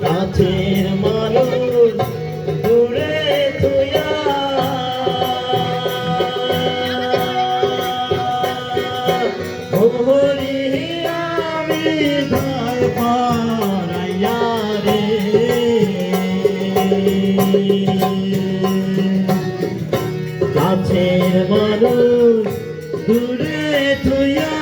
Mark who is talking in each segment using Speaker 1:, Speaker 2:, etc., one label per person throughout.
Speaker 1: কাছের মানুষ দূরে থুয়া ওহরি আমি ধার পারাইয়া রে কাছের মানুষ দূরে থুয়া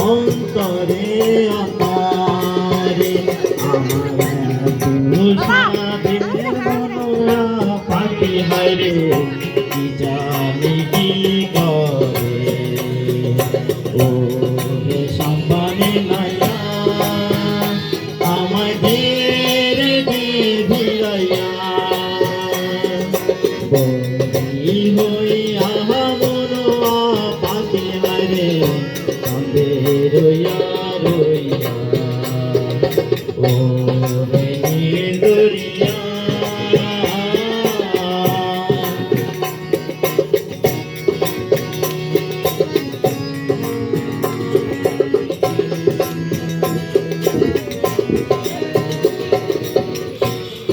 Speaker 1: অন্তরে আকারে আমার পাখি হাইরে কি জানি কি করে ও সম্মানে নাইয়া আমায় ধীরে ভিড়াইয়া বন্দি হইয়া মনোয়া পাখি হাইরে রইয়া রইয়া ও দরিয়া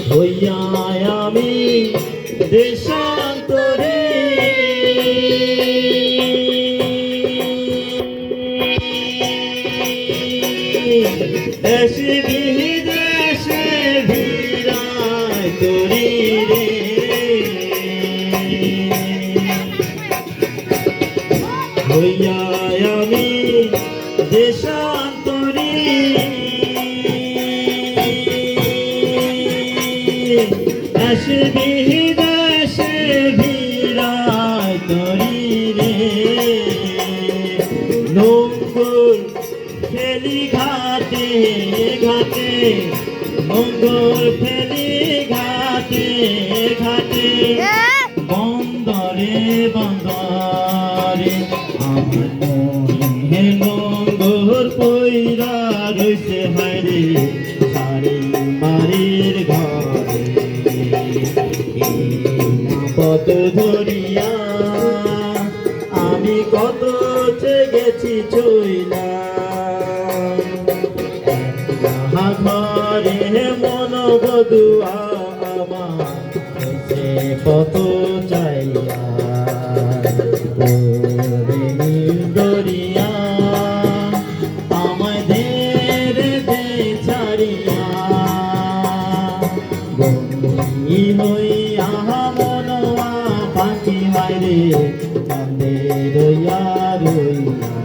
Speaker 1: হইয়া আমি দেশান্তরে দেশে বিদেশে ভিড়ায় তোরি রে হইয়া আমি দেশান্তরি দেশে বিদেশে ভিড়ায় তোরি রে নঙ্গল ফেলি ঘাটে ঘাটে মঙ্গল ফেলি ঘাটে ঘাটে বন্দরে বন্দরে আমার মনে নঙ্গল পইরা রইছে হাইরে সারি বাড়ির ঘরে পথ ধরিয়া আমি কত গেছি চইলা ঘরে মন বধুয়া আমার কত চাইয়া দরিয়া আমায় ধীরে ছাড়িয়া বন্ধি হইয়া মনোয়া পাখি হাইরে রইয়া রইয়া